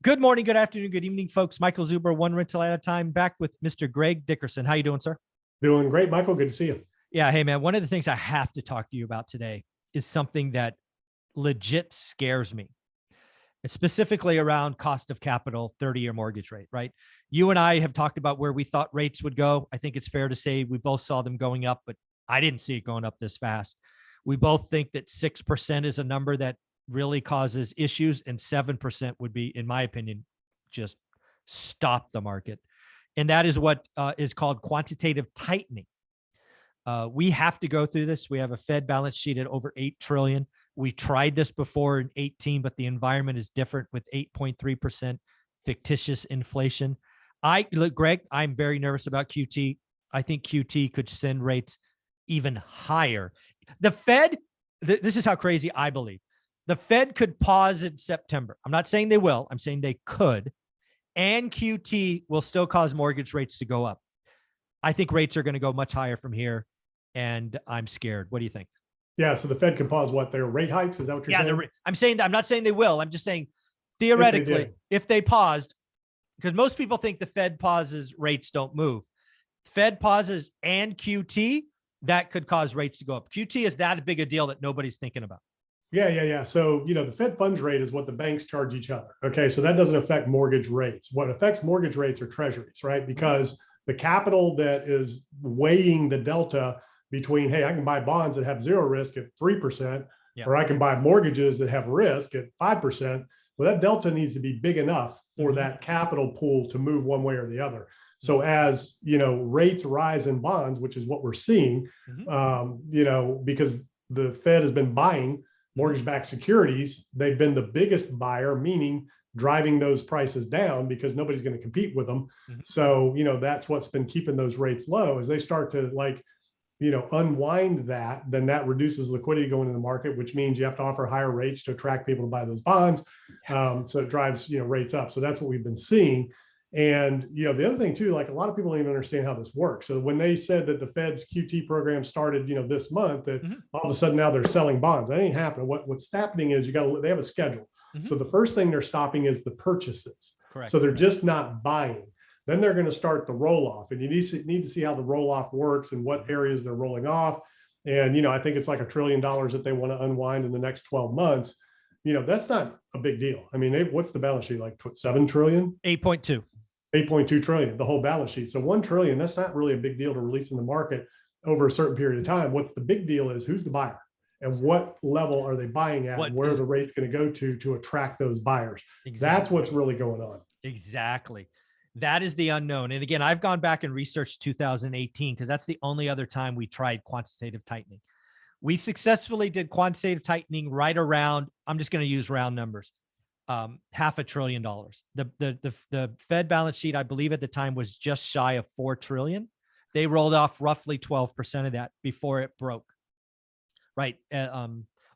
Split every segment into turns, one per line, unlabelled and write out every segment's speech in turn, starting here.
Good morning, good afternoon, good evening, folks. Michael Zuber, one rental at a time, back with Mr. Greg Dickerson. How you doing, sir?
Doing great, Michael. Good to see you.
Yeah, hey, man, one of the things I have to talk to you about today is something that legit scares me. It's specifically around cost of capital, 30-year mortgage rate, right? You and I have talked about where we thought rates would go. I think it's fair to say we both saw them going up, but I didn't see it going up this fast. We both think that 6% is a number that really causes issues, and 7% would be, in my opinion, just stop the market. And that is what is called quantitative tightening. We have to go through this. We have a Fed balance sheet at over 8 trillion. We tried this before in 18, but the environment is different with 8.3% fictitious inflation. Look, Greg, I'm very nervous about QT. I think QT could send rates even higher. The Fed, this is how crazy I believe. The Fed could pause in September. I'm not saying they will. I'm saying they could. And QT will still cause mortgage rates to go up. I think rates are going to go much higher from here, and I'm scared. What do you think?
Yeah, so the Fed can pause what, their rate hikes? Is that what you're saying?
I'm saying that. I'm not saying they will. I'm just saying theoretically, if they paused, because most people think the Fed pauses, rates don't move. Fed pauses and QT, that could cause rates to go up. QT is that big a deal that nobody's thinking about.
Yeah. So, the Fed funds rate is what the banks charge each other. Okay. So that doesn't affect mortgage rates. What affects mortgage rates are treasuries, right? Because the capital that is weighing the delta between, hey, I can buy bonds that have zero risk at 3%, or I can buy mortgages that have risk at 5%. Well, that delta needs to be big enough for that capital pool to move one way or the other. So as, rates rise in bonds, which is what we're seeing, because the Fed has been buying mortgage-backed securities, they've been the biggest buyer, meaning driving those prices down because nobody's going to compete with them. So, that's what's been keeping those rates low. As they start to unwind that, then that reduces liquidity going in the market, which means you have to offer higher rates to attract people to buy those bonds. So it drives, rates up. So that's what we've been seeing. And, the other thing too, like a lot of people don't even understand how this works. So when they said that the Fed's QT program started, this month, that all of a sudden now they're selling bonds, that ain't happening. What's happening is they have a schedule. So the first thing they're stopping is the purchases.
Correct.
So they're just not buying. Then they're going to start the roll off, and you need to see how the roll off works and what areas they're rolling off. And, I think it's like $1 trillion that they want to unwind in the next 12 months. That's not a big deal. I mean, what's the balance sheet, like 7 trillion? 8.2 trillion, the whole balance sheet. So 1 trillion, that's not really a big deal to release in the market over a certain period of time. What's the big deal is who's the buyer and what level are they buying at, and where is the rate going to go to attract those buyers. Exactly. That's what's really going on.
Exactly. That is the unknown. And again, I've gone back and researched 2018 because that's the only other time we tried quantitative tightening. We successfully did quantitative tightening right around, I'm just going to use round numbers, $500 billion. The Fed balance sheet, I believe at the time, was just shy of 4 trillion. They rolled off roughly 12% of that before it broke. Right.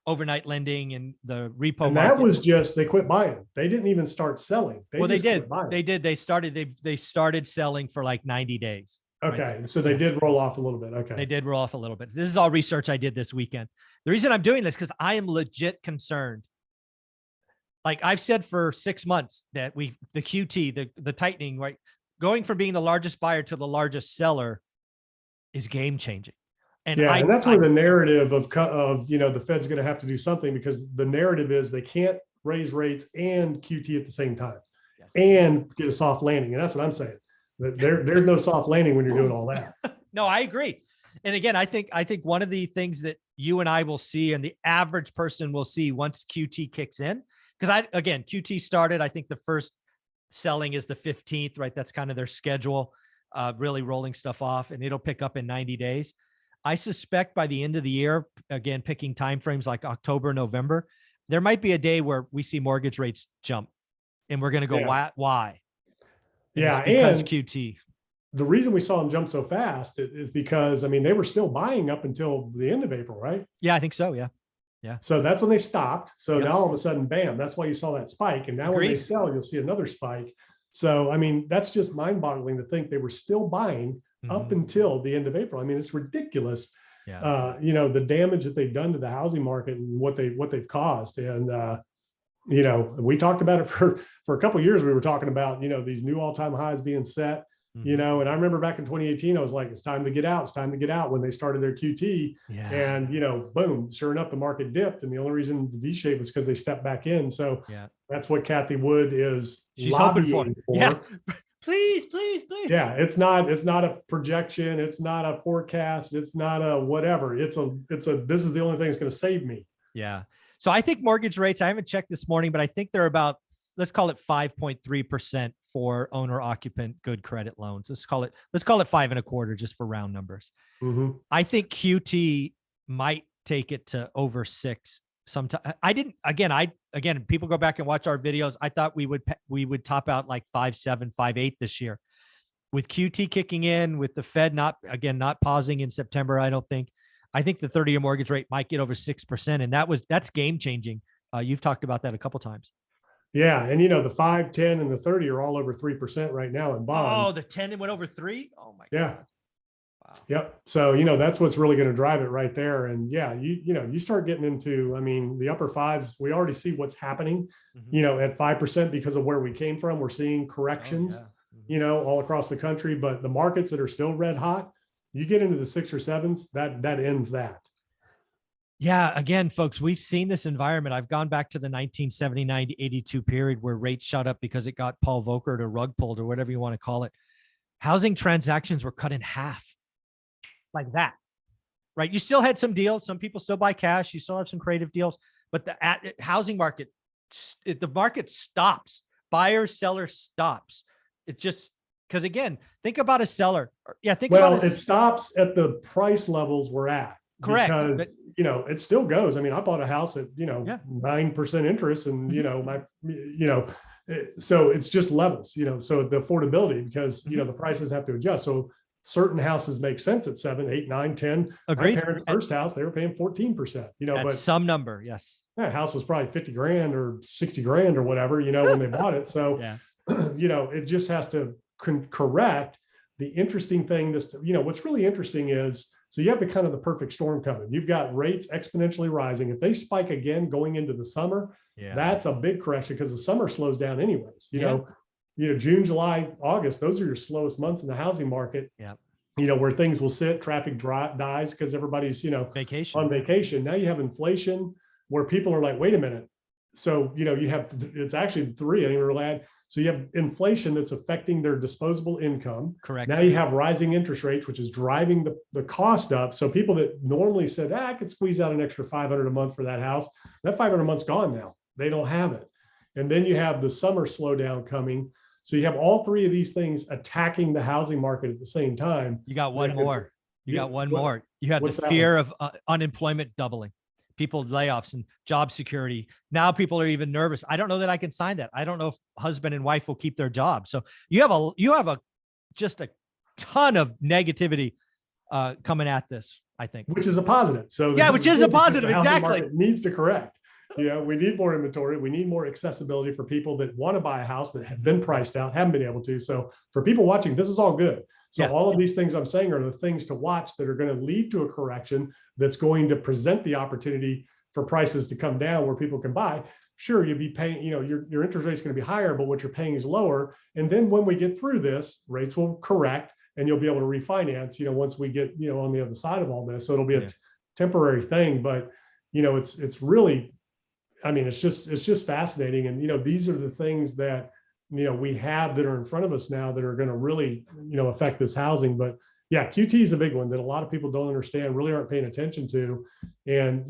Overnight lending and the repo
and
market.
That was just, they quit buying. They didn't even start selling.
They did. They started selling for like 90 days.
Okay. Right? So they did roll off a little bit. Okay.
They did roll off a little bit. This is all research I did this weekend. The reason I'm doing this, because I am legit concerned. Like I've said for 6 months that the QT, the tightening, right, going from being the largest buyer to the largest seller is game changing.
And that's where the narrative of the Fed's going to have to do something, because the narrative is they can't raise rates and QT at the same time and get a soft landing. And that's what I'm saying. There's no soft landing when you're doing all that.
No, I agree. And again, I think one of the things that you and I will see, and the average person will see once QT kicks in, because QT started, I think the first selling is the 15th, right? That's kind of their schedule, really rolling stuff off, and it'll pick up in 90 days. I suspect by the end of the year, again, picking timeframes like October, November, there might be a day where we see mortgage rates jump, and we're going to go, why?
And
because QT.
The reason we saw them jump so fast is because, they were still buying up until the end of April, right?
Yeah, I think so. Yeah.
So that's when they stopped. So now all of a sudden, bam, that's why you saw that spike. And now when they sell, you'll see another spike. So, that's just mind boggling to think they were still buying up until the end of April. It's ridiculous. The damage that they've done to the housing market and what they've caused. And, We talked about it for a couple of years. We were talking about, these new all-time highs being set, and I remember back in 2018, I was like, it's time to get out. It's time to get out when they started their QT.
Yeah.
And, boom, sure enough, the market dipped. And the only reason the V shape was because they stepped back in. So that's what Kathy Wood is.
She's hoping for. Yeah. Please.
Yeah. It's not a projection. It's not a forecast. It's not a whatever. This is the only thing that's going to save me.
Yeah. So I think mortgage rates, I haven't checked this morning, but I think they're about, let's call it 5.3% for owner occupant good credit loans. Let's call it 5.25% just for round numbers. I think QT might take it to over 6 sometime. Again, people go back and watch our videos. I thought we would top out like 5.7, 5.8 this year. With QT kicking in, with the Fed not pausing in September, I think the 30-year mortgage rate might get over 6%. And that's game changing. You've talked about that a couple of times.
Yeah. And the 5, 10, and the 30 are all over 3% right now in bonds.
Oh, the 10 went over 3. Oh my God.
Yeah.
Wow.
Yep. So, that's what's really going to drive it right there. And yeah, you start getting into, the upper fives, we already see what's happening, at 5% because of where we came from. We're seeing corrections, all across the country, but the markets that are still red hot, you get into the 6 or 7s, that ends that.
Yeah. Again, folks, we've seen this environment. I've gone back to the 1979 to 82 period where rates shot up because it got Paul Volcker to rug pulled or whatever you want to call it. Housing transactions were cut in half like that, right? You still had some deals. Some people still buy cash. You still have some creative deals, but the housing market, the market stops. Buyer, seller stops. It just, because again, think about a seller. Yeah,
it stops at the price levels we're at.
Correct.
Because, it still goes. I bought a house at, 9% interest and, so it's just levels, so the affordability, because, the prices have to adjust. So certain houses make sense at 7, 8, 9, 10.
Agreed.
My parents' first house, they were paying 14%, but
some number. Yes.
That house was probably 50 grand or 60 grand or whatever, when they bought it. So, it just has to correct. The interesting thing, what's really interesting is, so you have the perfect storm coming. You've got rates exponentially rising. If they spike again going into the summer, that's a big correction because the summer slows down anyways. June, July, August, those are your slowest months in the housing market.
Yeah.
Where things will sit, traffic dies because everybody's,
vacation.
On vacation. Now you have inflation where people are like, wait a minute. So, it's actually 3, I didn't really add. So you have inflation that's affecting their disposable income.
Correct.
Now you have rising interest rates, which is driving the cost up. So people that normally said, I could squeeze out an extra $500 a month for that house, that 500 a month's gone now. They don't have it. And then you have the summer slowdown coming. So you have all 3 of these things attacking the housing market at the same time.
You got one more. You have the fear of unemployment doubling. People layoffs and job security. Now people are even nervous. I don't know that I can sign that. I don't know if husband and wife will keep their jobs. So you have just a ton of negativity coming at this, I think.
Which is a positive. So
which is a positive. Exactly.
It needs to correct. We need more inventory. We need more accessibility for people that want to buy a house that have been priced out, haven't been able to. So for people watching, this is all good. So all of these things I'm saying are the things to watch that are going to lead to a correction that's going to present the opportunity for prices to come down where people can buy. Sure, you'll be paying, your interest rate is going to be higher, but what you're paying is lower. And then when we get through this, rates will correct and you'll be able to refinance, once we get, on the other side of all this. So it'll be a temporary thing, but, it's really, it's just fascinating. And, these are the things that, we have that are in front of us now that are going to really, affect this housing. But yeah, QT is a big one that a lot of people don't understand, really aren't paying attention to. And,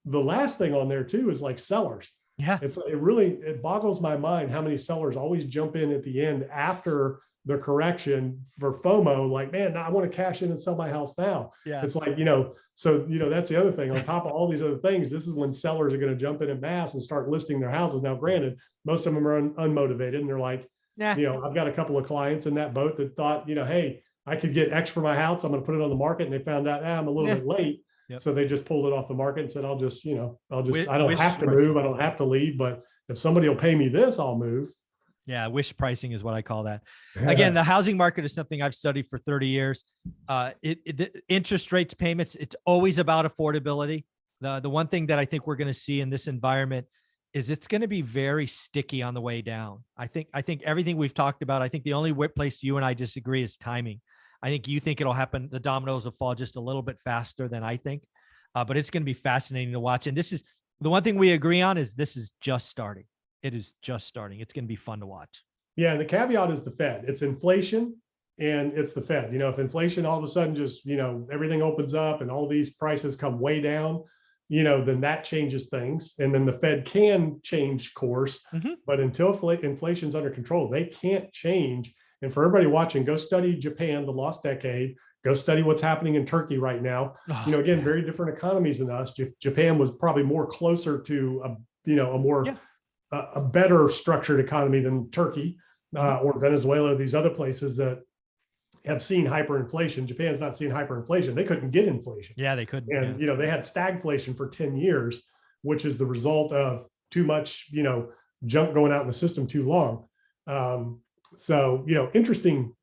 the last thing on there too is like sellers.
Yeah.
It boggles my mind how many sellers always jump in at the end after the correction for FOMO, like, man, I want to cash in and sell my house now.
Yeah.
It's like, that's the other thing. On top of all these other things, this is when sellers are going to jump in mass and start listing their houses. Now, granted, most of them are unmotivated and they're like, I've got a couple of clients in that boat that thought, hey, I could get X for my house. I'm going to put it on the market. And they found out, I'm a little bit late. Yep. So they just pulled it off the market and said, I don't have to move. I don't have to leave, but if somebody will pay me this, I'll move.
Yeah. Wish pricing is what I call that. Yeah. Again, the housing market is something I've studied for 30 years. The interest rates, payments, it's always about affordability. The one thing that I think we're going to see in this environment is it's going to be very sticky on the way down. I think everything we've talked about, I think the only place you and I disagree is timing. I think you think it'll happen. The dominoes will fall just a little bit faster than I think, but it's going to be fascinating to watch. And this is the one thing we agree on is this is just starting. It is just starting. It's going to be fun to watch.
Yeah. And the caveat is the Fed. It's inflation and it's the Fed. If inflation all of a sudden just, everything opens up and all these prices come way down, then that changes things. And then the Fed can change course. But until inflation's under control, they can't change. And for everybody watching, go study Japan, the lost decade. Go study what's happening in Turkey right now. Again, very different economies than us. Japan was probably more closer to a better structured economy than Turkey or Venezuela, these other places that have seen hyperinflation. Japan's not seen hyperinflation. They couldn't get inflation.
Yeah, they couldn't.
And, they had stagflation for 10 years, which is the result of too much, junk going out in the system too long. So, interesting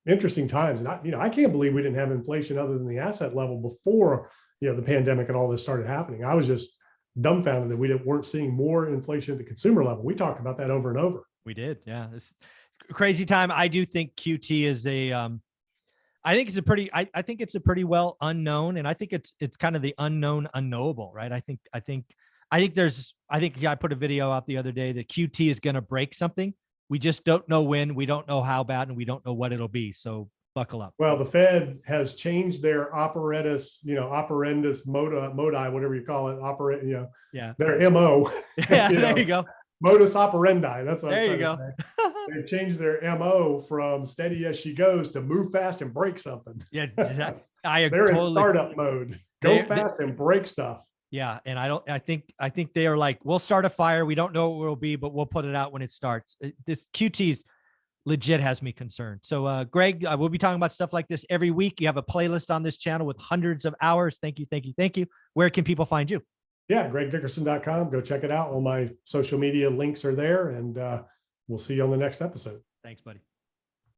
times. And I can't believe we didn't have inflation other than the asset level before, the pandemic and all this started happening. I was just dumbfounded that we weren't seeing more inflation at the consumer level. We talked about that over and over.
We did. Yeah. It's a crazy time. I do think QT is I think it's a pretty well unknown. And I think it's kind of the unknown unknowable, right? I think I put a video out the other day that QT is going to break something. We just don't know when, we don't know how bad, and we don't know what it'll be. So buckle up.
Well, the Fed has changed their operandus modi, whatever you call it, their MO.
Yeah, there you go.
Modus operandi. That's what
there
I'm
you go.
They've changed their MO from steady as she goes to move fast and break something.
Yeah, I
They're in startup mode. Go fast and break stuff.
Yeah, and I think they are like, we'll start a fire. We don't know what it will be, but we'll put it out when it starts. This QT's legit has me concerned. So, Greg, we'll be talking about stuff like this every week. You have a playlist on this channel with hundreds of hours. Thank you. Where can people find you?
Yeah, gregdickerson.com. Go check it out. All my social media links are there, and we'll see you on the next episode.
Thanks, buddy.